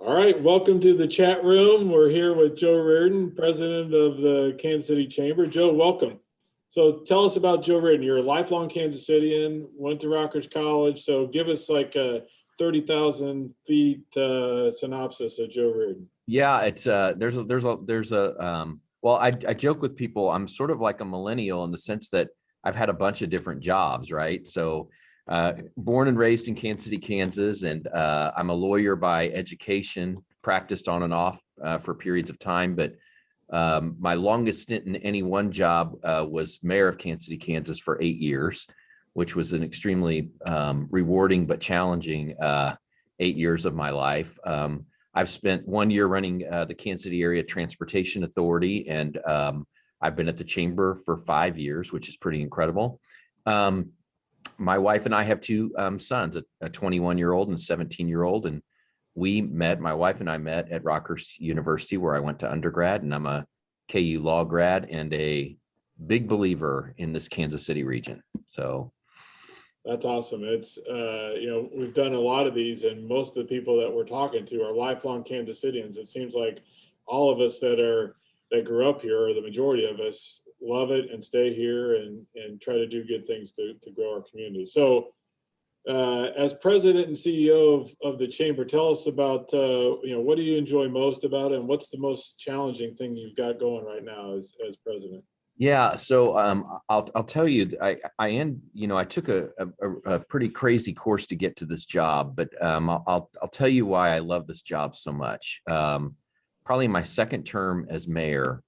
All right, welcome to the chat room. We're here with Joe Reardon, president of the Kansas City Chamber. Joe, welcome. So tell us about Joe Reardon. You're a lifelong Kansas Cityan, went to Rutgers College. So give us like a 30,000 feet synopsis of Joe Reardon. Yeah, it's well, I joke with people. I'm sort of like a millennial in the sense that I've had a bunch of different jobs, right? So born and raised in Kansas City, Kansas, and I'm a lawyer by education, practiced on and off for periods of time. But my longest stint in any one job was mayor of Kansas City, Kansas for 8 years, which was an extremely rewarding but challenging 8 years of my life. I've spent 1 year running the Kansas City Area Transportation Authority, and I've been at the chamber for 5 years, which is pretty incredible. My wife and I have two sons, a 21-year-old and a 17-year-old, and my wife and I met at Rutgers University, where I went to undergrad, and I'm a KU law grad and a big believer in this Kansas City region. So that's awesome. It's, we've done a lot of these, and most of the people that we're talking to are lifelong Kansas Cityans. It seems like all of us that grew up here, or the majority of us, love it and stay here and try to do good things to grow our community. So as president and CEO of the chamber, tell us about, what do you enjoy most about it, and what's the most challenging thing you've got going right now as president? yeah, so I'll tell you, I took a pretty crazy course to get to this job, but I'll tell you why I love this job so much. Probably my second term as mayor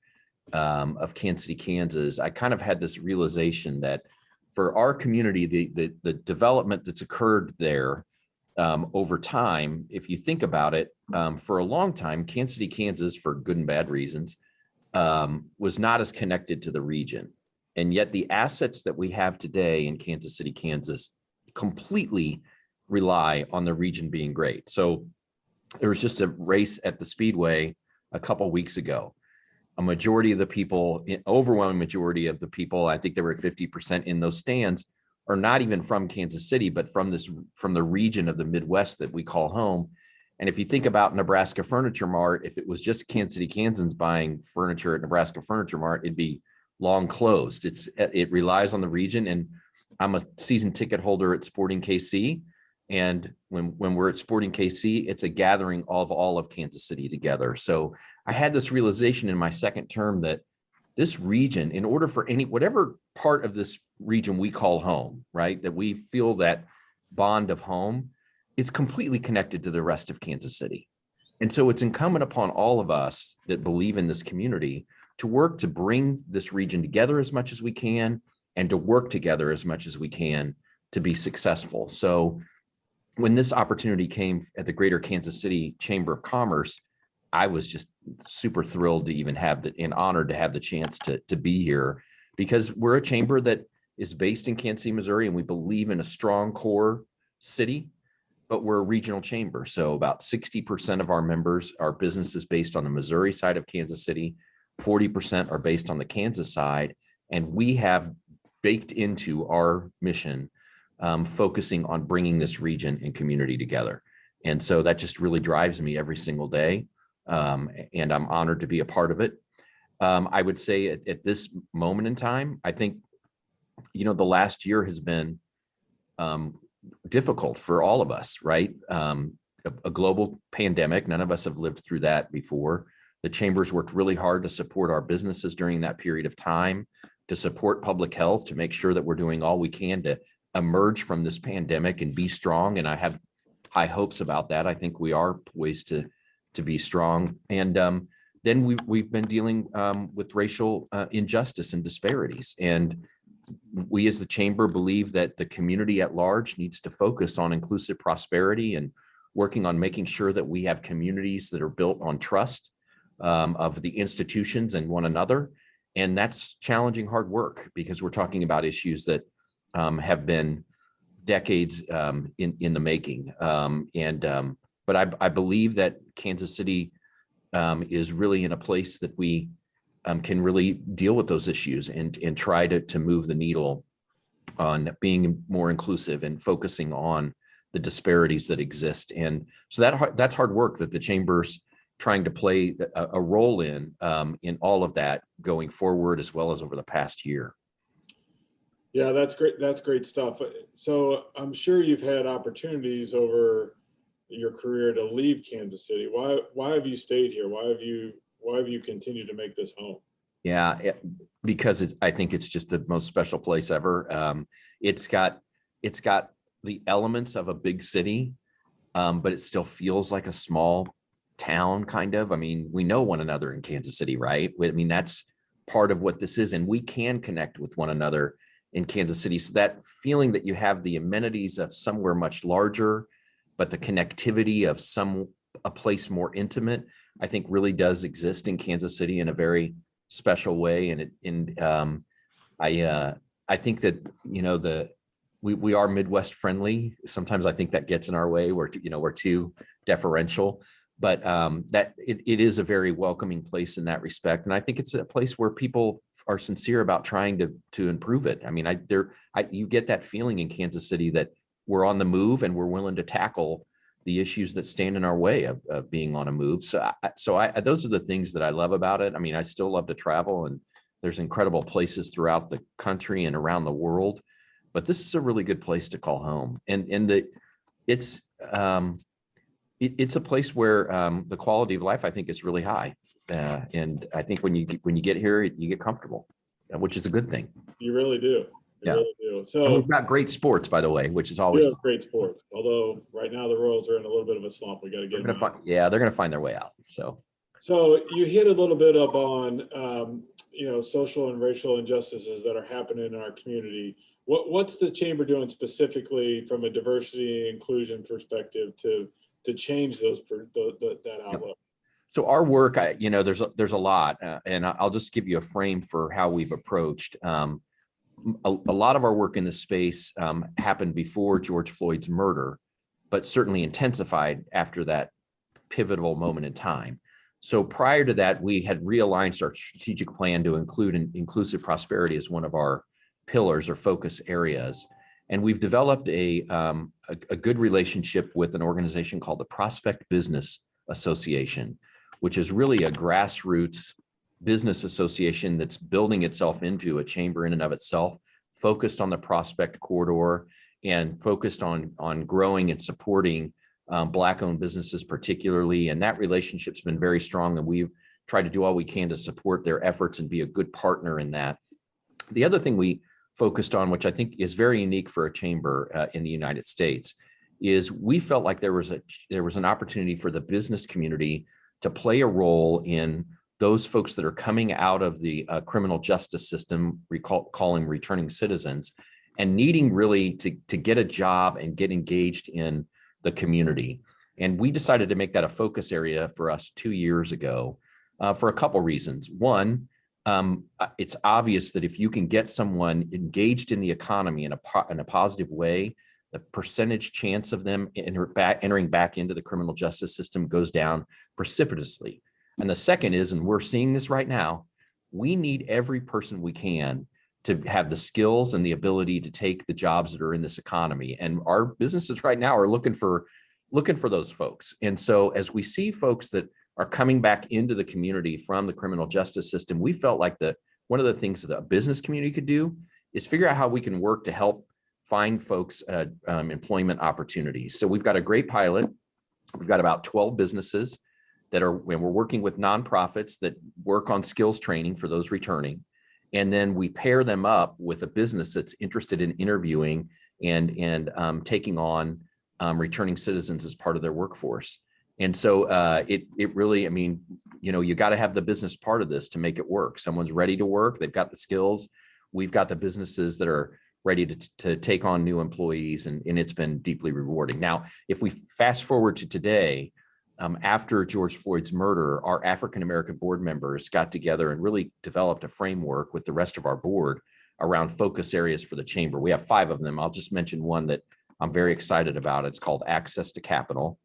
of Kansas City, Kansas, I kind of had this realization that for our community, the development that's occurred there over time, if you think about it, for a long time, Kansas City, Kansas, for good and bad reasons, was not as connected to the region. And yet the assets that we have today in Kansas City, Kansas, completely rely on the region being great. So there was just a race at the Speedway a couple of weeks ago. A majority of the people, overwhelming majority of the people, I think they were at 50% in those stands, are not even from Kansas City, but from the region of the Midwest that we call home. And if you think about Nebraska Furniture Mart, if it was just Kansas City, Kansans buying furniture at Nebraska Furniture Mart, it'd be long closed. It relies on the region. And I'm a season ticket holder at Sporting KC. And when we're at Sporting KC, it's a gathering of all of Kansas City together. So I had this realization in my second term that this region, in order for whatever part of this region we call home, right, that we feel that bond of home, is completely connected to the rest of Kansas City. And so it's incumbent upon all of us that believe in this community to work to bring this region together as much as we can, and to work together as much as we can to be successful. So when this opportunity came at the Greater Kansas City Chamber of Commerce, I was just super thrilled to even and honored to have the chance to be here, because we're a chamber that is based in Kansas City, Missouri, and we believe in a strong core city, but we're a regional chamber. So about 60% of our members are businesses based on the Missouri side of Kansas City, 40% are based on the Kansas side, and we have baked into our mission focusing on bringing this region and community together. And so that just really drives me every single day. And I'm honored to be a part of it. I would say at this moment in time, I think, the last year has been difficult for all of us, right? A global pandemic. None of us have lived through that before. The chambers worked really hard to support our businesses during that period of time, to support public health, to make sure that we're doing all we can to emerge from this pandemic and be strong. And I have high hopes about that. I think we are poised to be strong. And then we've been dealing with racial injustice and disparities. And we as the chamber believe that the community at large needs to focus on inclusive prosperity and working on making sure that we have communities that are built on trust of the institutions and one another. And that's challenging hard work, because we're talking about issues that have been decades in the making. But I believe that Kansas City is really in a place that we can really deal with those issues and try to move the needle on being more inclusive and focusing on the disparities that exist. And so that's hard work that the chamber's trying to play a role in all of that going forward, as well as over the past year. Yeah, that's great. That's great stuff. So I'm sure you've had opportunities over your career to leave Kansas City. Why have you stayed here? Why have you continued to make this home? Yeah, because I think it's just the most special place ever. It's got the elements of a big city, but it still feels like a small town, kind of. I mean, we know one another in Kansas City, right? I mean, that's part of what this is, and we can connect with one another in Kansas City. So that feeling that you have the amenities of somewhere much larger, but the connectivity of a place more intimate, I think really does exist in Kansas City in a very special way. And I think that, we are Midwest friendly. Sometimes I think that gets in our way. We're too deferential, but that it is a very welcoming place in that respect. And I think it's a place where people are sincere about trying to improve it. I mean, you get that feeling in Kansas City that we're on the move and we're willing to tackle the issues that stand in our way of being on a move. So those are the things that I love about it. I mean, I still love to travel, and there's incredible places throughout the country and around the world, but this is a really good place to call home. And it's a place where the quality of life, I think, is really high. And I think when you get here, you get comfortable, which is a good thing. You really do. You really do. So and we've got great sports, by the way, which is always great sports. Although right now the Royals are in a little bit of a slump. We got to get them out. They're going to find their way out. So you hit a little bit up on social and racial injustices that are happening in our community. What's the chamber doing specifically from a diversity and inclusion perspective to change that outlook? So our work, there's a lot, and I'll just give you a frame for how we've approached. A lot of our work in this space happened before George Floyd's murder, but certainly intensified after that pivotal moment in time. So prior to that, we had realigned our strategic plan to include inclusive prosperity as one of our pillars or focus areas. And we've developed a good relationship with an organization called the Prospect Business Association, which is really a grassroots business association that's building itself into a chamber in and of itself, focused on the Prospect corridor and focused on growing and supporting Black-owned businesses particularly. And that relationship's been very strong, and we've tried to do all we can to support their efforts and be a good partner in that. The other thing we focused on, which I think is very unique for a chamber in the United States, is we felt like there was an opportunity for the business community to play a role in those folks that are coming out of the criminal justice system, calling returning citizens, and needing really to get a job and get engaged in the community. And we decided to make that a focus area for us 2 years ago for a couple reasons. One, it's obvious that if you can get someone engaged in the economy in a positive way, the percentage chance of them entering back into the criminal justice system goes down precipitously. And the second is, and we're seeing this right now, we need every person we can to have the skills and the ability to take the jobs that are in this economy. And our businesses right now are looking for those folks. And so as we see folks that are coming back into the community from the criminal justice system, we felt like one of the things that the business community could do is figure out how we can work to help find folks employment opportunities. So we've got a great pilot. We've got about 12 businesses we're working with nonprofits that work on skills training for those returning. And then we pair them up with a business that's interested in interviewing and taking on returning citizens as part of their workforce. And so it really, I mean, you got to have the business part of this to make it work. Someone's ready to work. They've got the skills. We've got the businesses that are ready to take on new employees, and it's been deeply rewarding. Now, if we fast forward to today, after George Floyd's murder, our African-American board members got together and really developed a framework with the rest of our board around focus areas for the chamber. We have 5 of them. I'll just mention one that I'm very excited about. It's called Access to Capital.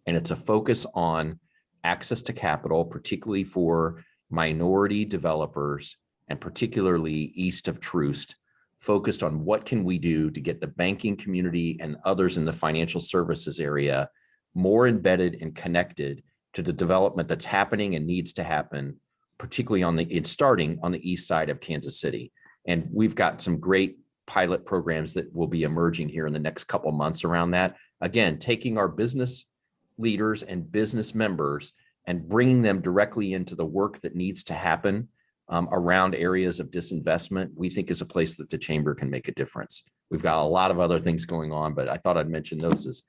And it's a focus on access to capital, particularly for minority developers and particularly east of Troost, focused on what can we do to get the banking community and others in the financial services area more embedded and connected to the development that's happening and needs to happen, particularly it's starting on the east side of Kansas City. And we've got some great pilot programs that will be emerging here in the next couple of months around that. Again, taking our business leaders and business members and bringing them directly into the work that needs to happen around areas of disinvestment, we think is a place that the chamber can make a difference. We've got a lot of other things going on, but I thought I'd mention those as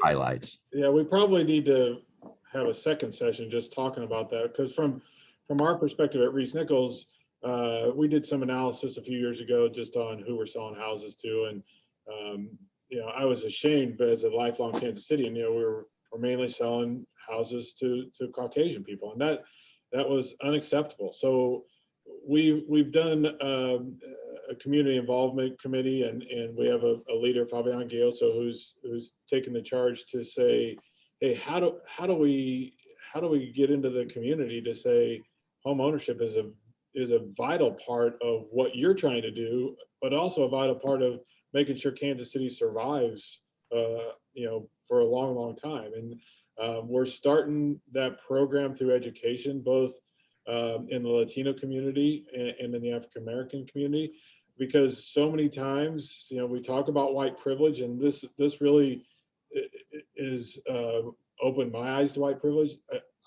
highlights. Yeah, we probably need to have a second session just talking about that, because from our perspective at ReeceNichols, we did some analysis a few years ago just on who we're selling houses to, and I was ashamed, but as a lifelong Kansas City, and we're mainly selling houses to Caucasian people, and that was unacceptable. So we've done a community involvement committee, and we have a leader, Fabian Gioso, who's taken the charge to say, hey, how do we get into the community to say home ownership is a vital part of what you're trying to do, but also a vital part of making sure Kansas City survives, for a long, long time. And we're starting that program through education, both in the Latino community and in the African American community, because so many times, we talk about white privilege, and this really is opened my eyes to white privilege.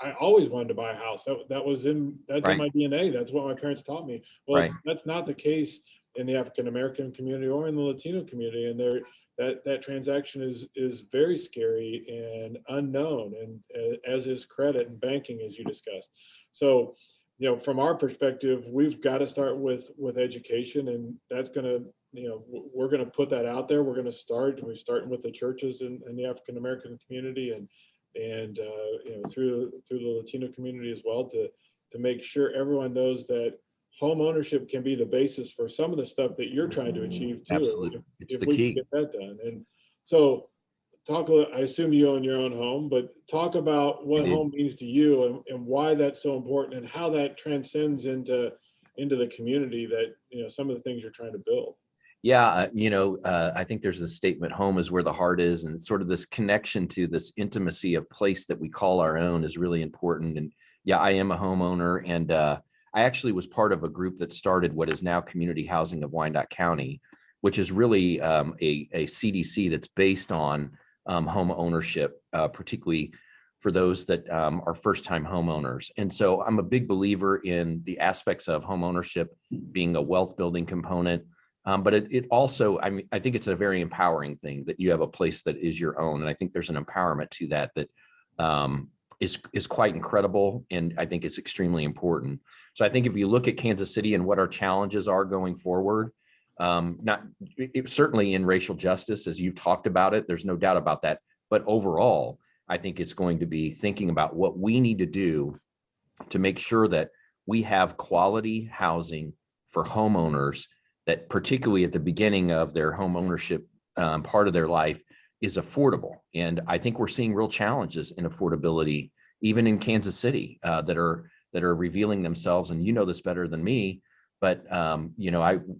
I always wanted to buy a house. That's in my DNA. That's what my parents taught me. Well, that's not the case in the African American community or in the Latino community, and that transaction is very scary and unknown, and as is credit and banking, as you discussed. So, from our perspective, we've got to start with education, and that's going to, we're going to put that out there. We're starting with the churches in the African American community, and through the Latino community as well, to make sure everyone knows that home ownership can be the basis for some of the stuff that you're trying to achieve too. Absolutely. It's the we key. Can get that done. And so I assume you own your own home, but talk about what home means to you, and why that's so important, and how that transcends into the community that, some of the things you're trying to build. Yeah, I think there's a statement, home is where the heart is, and sort of this connection to this intimacy of place that we call our own is really important. And yeah, I am a homeowner, and I actually was part of a group that started what is now Community Housing of Wyandotte County, which is really a CDC that's based on home ownership, particularly for those that are first-time homeowners. And so I'm a big believer in the aspects of home ownership being a wealth building component. But it also, I think it's a very empowering thing that you have a place that is your own. And I think there's an empowerment to that is quite incredible. And I think it's extremely important. So I think if you look at Kansas City and what our challenges are going forward, certainly in racial justice, as you've talked about it, there's no doubt about that. But overall, I think it's going to be thinking about what we need to do to make sure that we have quality housing for homeowners that, particularly at the beginning of their home ownership part of their life, is affordable. And I think we're seeing real challenges in affordability, even in Kansas City, that are revealing themselves. And you know this better than me, but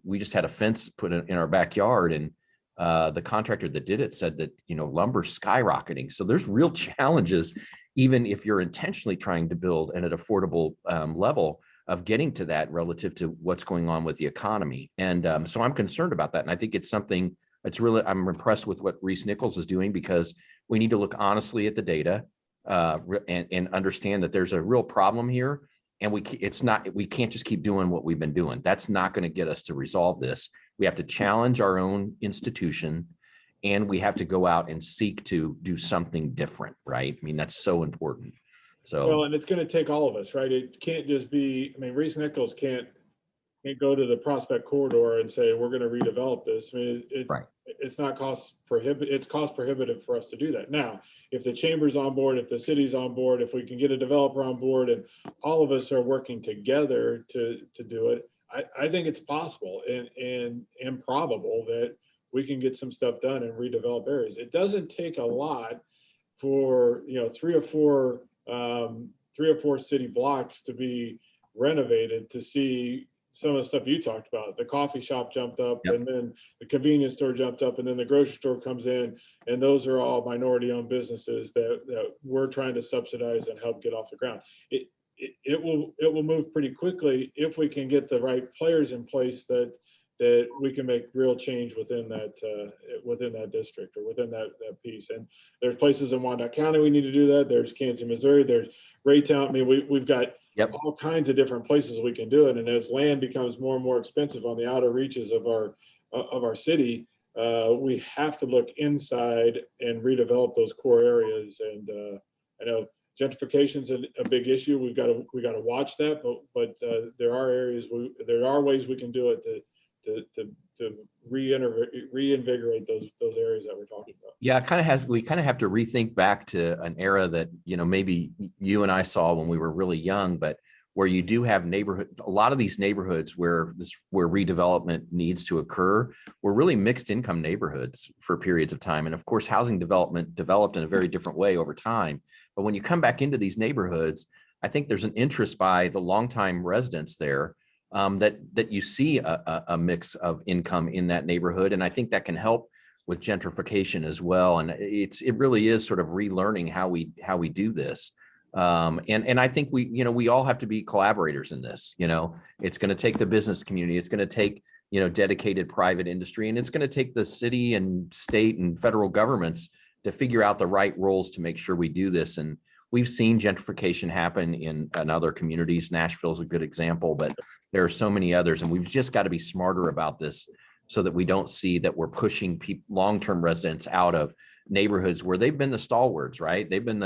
we just had a fence put in our backyard, and the contractor that did it said that lumber's skyrocketing. So there's real challenges, even if you're intentionally trying to build at an affordable level, of getting to that relative to what's going on with the economy. And so I'm concerned about that. And I think it's something that's really, I'm impressed with what ReeceNichols is doing, because we need to look honestly at the data and understand that there's a real problem here. And we can't just keep doing what we've been doing. That's not going to get us to resolve this. We have to challenge our own institution, and we have to go out and seek to do something different, right? I mean, that's so important. So, well, and it's going to take all of us, right? It can't just be, ReeceNichols can't go to the Prospect Corridor and say, we're going to redevelop this. It's not cost prohibitive. It's cost prohibitive for us to do that. Now, if the chamber's on board, if the city's on board, if we can get a developer on board, and all of us are working together to do it, I think it's possible and probable that we can get some stuff done and redevelop areas. It doesn't take a lot for three or four city blocks to be renovated to see some of the stuff you talked about. The coffee shop jumped up, Yep. and then the convenience store jumped up, and then the grocery store comes in, and those are all minority-owned businesses that we're trying to subsidize and help get off the ground. It will move pretty quickly if we can get the right players in place that we can make real change within that district or within that piece. And there's places in Wyandotte County we need to do that. There's Kansas, Missouri. There's Raytown. I mean, we've got all kinds of different places we can do it. And as land becomes more and more expensive on the outer reaches of our city, we have to look inside and redevelop those core areas. And I know gentrification is a big issue. We got to watch that, but there are areas there are ways we can do it to reinvigorate those areas that we're talking about. Yeah, we kind of have to rethink back to an era that, maybe you and I saw when we were really young, but where you do have a lot of these neighborhoods where redevelopment needs to occur were really mixed income neighborhoods for periods of time. And of course, housing development developed in a very different way over time. But when you come back into these neighborhoods, I think there's an interest by the longtime residents there that you see a mix of income in that neighborhood. And I think that can help with gentrification as well. And it really is sort of relearning how we do this. And I think we all have to be collaborators in this. It's going to take the business community. It's going to take, dedicated private industry, and it's going to take the city and state and federal governments to figure out the right roles to make sure we do this. And we've seen gentrification happen in other communities. Nashville is a good example, but there are so many others, and we've just got to be smarter about this so that we don't see that we're pushing long-term residents out of neighborhoods where they've been the stalwarts, right? They've been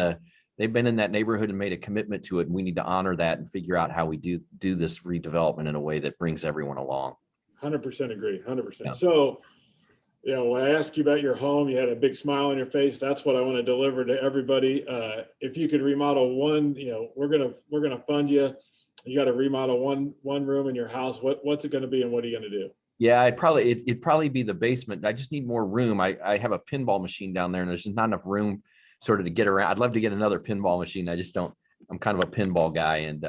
in that neighborhood and made a commitment to it, and we need to honor that and figure out how we do this redevelopment in a way that brings everyone along. 100% agree, 100%. Yeah. So, when I asked you about your home, you had a big smile on your face. That's what I want to deliver to everybody. If you could remodel one, we're gonna fund you. You got to remodel one room in your house. What's it going to be, and what are you going to do? Yeah, it'd probably be the basement. I just need more room. I have a pinball machine down there, and there's just not enough room sort of to get around. I'd love to get another pinball machine. I just don't. I'm kind of a pinball guy, and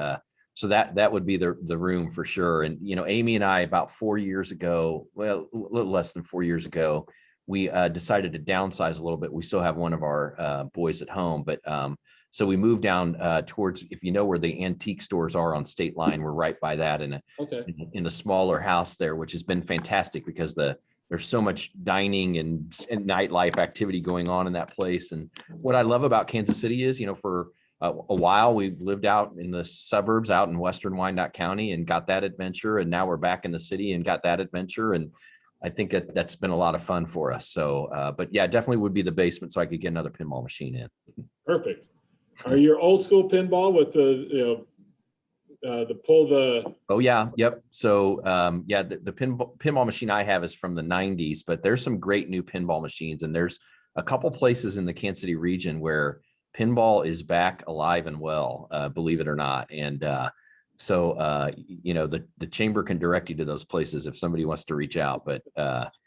so that would be the room for sure. And Amy and I, about 4 years ago, well, a little less than 4 years ago, we decided to downsize a little bit. We still have one of our boys at home, but so we moved down towards, if you know where the antique stores are on State Line, we're right by that in a smaller house there, which has been fantastic because there's so much dining and nightlife activity going on in that place. And what I love about Kansas City is, for a while we lived out in the suburbs out in Western Wyandotte County and got that adventure. And now we're back in the city and got that adventure. And I think that's been a lot of fun for us. So, but yeah, definitely would be the basement so I could get another pinball machine in. Perfect. Are you old school pinball with the pull the? Oh yeah, yep. So the pinball machine I have is from the 90s, but there's some great new pinball machines, and there's a couple places in the Kansas City region where pinball is back alive and well, believe it or not. And so the chamber can direct you to those places if somebody wants to reach out. But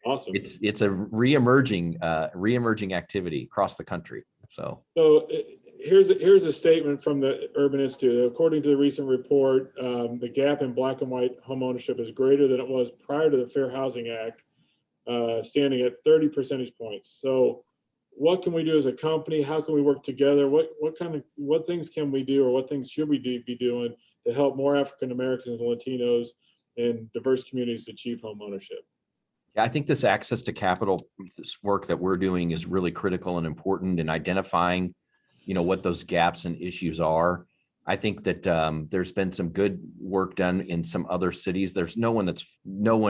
awesome. It's a re-emerging activity across the country. So here's a statement from the Urban Institute. According to the recent report, the gap in black and white homeownership is greater than it was prior to the Fair Housing Act, standing at 30 percentage points. So what can we do as a company? How can we work together? What things can we do, or what things should we be doing to help more African Americans and Latinos and diverse communities achieve home ownership? Yeah, I think this access to capital, this work that we're doing is really critical and important in identifying, what those gaps and issues are. I think that there's been some good work done in some other cities. There's no one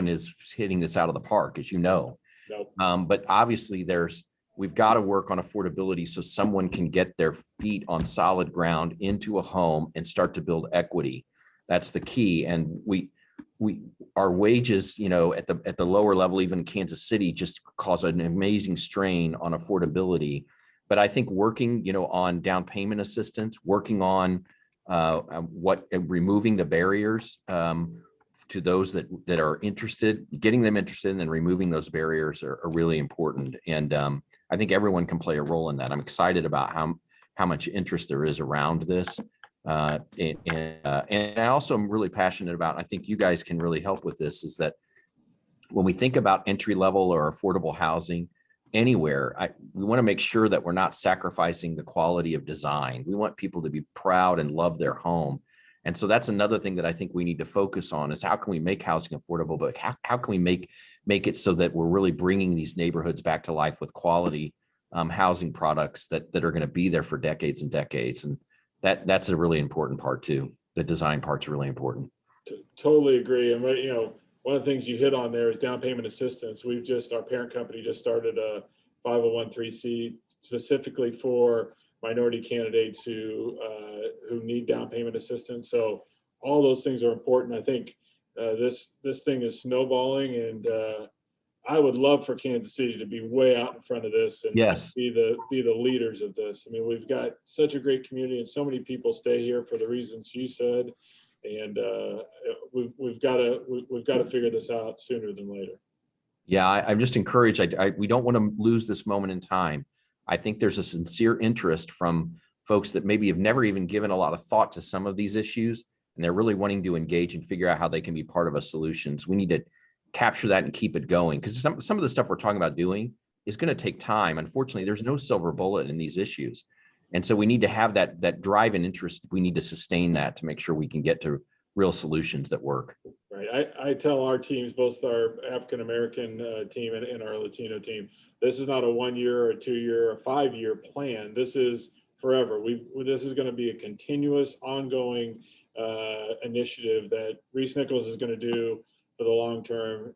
is hitting this out of the park, as you know. Nope. But obviously we've got to work on affordability so someone can get their feet on solid ground into a home and start to build equity. That's the key. And our wages, at the lower level, even Kansas City, just cause an amazing strain on affordability. But I think working, on down payment assistance, working on removing the barriers to those that are interested, getting them interested, and then removing those barriers are really important. And I think everyone can play a role in that. I'm excited about how much interest there is around this. And I also am really passionate about, I think you guys can really help with this, is that when we think about entry level or affordable housing anywhere, we want to make sure that we're not sacrificing the quality of design. We want people to be proud and love their home. And so that's another thing that I think we need to focus on, is how can we make housing affordable, but how can we make it so that we're really bringing these neighborhoods back to life with quality housing products that are going to be there for decades and decades. And that's a really important part too. The design part's really important. Totally agree. And one of the things you hit on there is down payment assistance. Our parent company just started a 501(c) specifically for minority candidates who need down payment assistance. So all those things are important. I think this thing is snowballing, and I would love for Kansas City to be way out in front of this and Yes. be the leaders of this. I mean, we've got such a great community, and so many people stay here for the reasons you said. And we've got to figure this out sooner than later. Yeah, I'm just encouraged. We don't want to lose this moment in time. I think there's a sincere interest from folks that maybe have never even given a lot of thought to some of these issues, and they're really wanting to engage and figure out how they can be part of a solution. So we need to capture that and keep it going, because some of the stuff we're talking about doing is going to take time. Unfortunately, there's no silver bullet in these issues. And so we need to have that drive and interest. We need to sustain that to make sure we can get to real solutions that work. Right. I tell our teams, both our African-American team and our Latino team, this is not a 1 year or 2 year or 5 year plan. This is forever. This is going to be a continuous, ongoing initiative that ReeceNichols is going to do for the long term.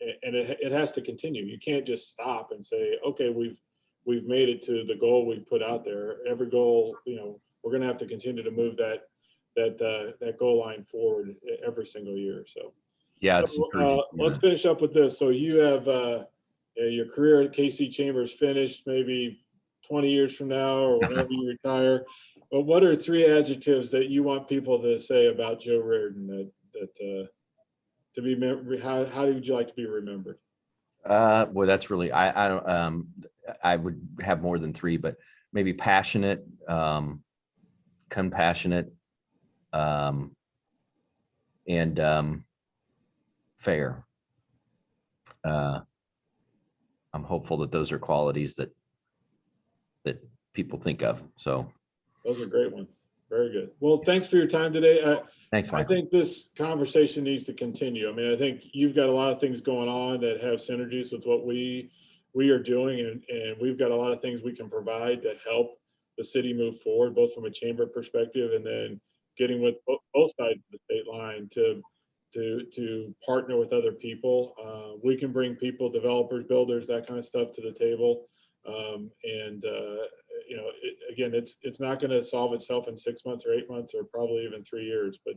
And it has to continue. You can't just stop and say, okay, we've made it to the goal we put out there. Every goal, we're going to have to continue to move that goal line forward every single year. So yeah, it's let's finish up with this. So you have your career at KC Chambers finished, maybe 20 years from now or whenever you retire. But what are 3 adjectives that you want people to say about Joe Reardon that to be how would you like to be remembered? Well, that's really, I don't, I would have more than 3, but maybe passionate, compassionate, and fair. I'm hopeful that those are qualities that people think of. So those are great ones. Very good. Well, thanks for your time today. Thanks, Michael. I think this conversation needs to continue. I mean, I think you've got a lot of things going on that have synergies with what we are doing, and we've got a lot of things we can provide to help the city move forward, both from a chamber perspective and then getting with both sides of the state line to partner with other people. We can bring people, developers, builders, that kind of stuff to the table. Again, it's not going to solve itself in 6 months or 8 months or probably even 3 years. But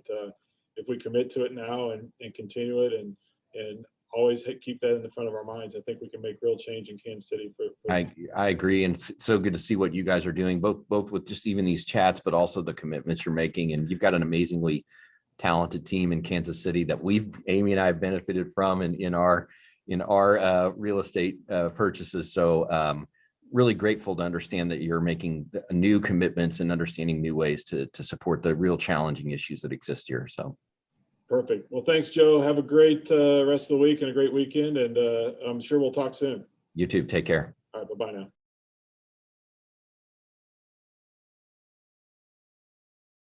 if we commit to it now and continue it and always keep that in the front of our minds, I think we can make real change in Kansas City. I agree, and it's so good to see what you guys are doing, both with just even these chats, but also the commitments you're making. And you've got an amazingly talented team in Kansas City that Amy and I have benefited from in our real estate purchases. So really grateful to understand that you're making new commitments and understanding new ways to support the real challenging issues that exist here. So. Perfect. Well, thanks, Joe. Have a great rest of the week and a great weekend. And I'm sure we'll talk soon. You too. Take care. All right. Bye-bye now.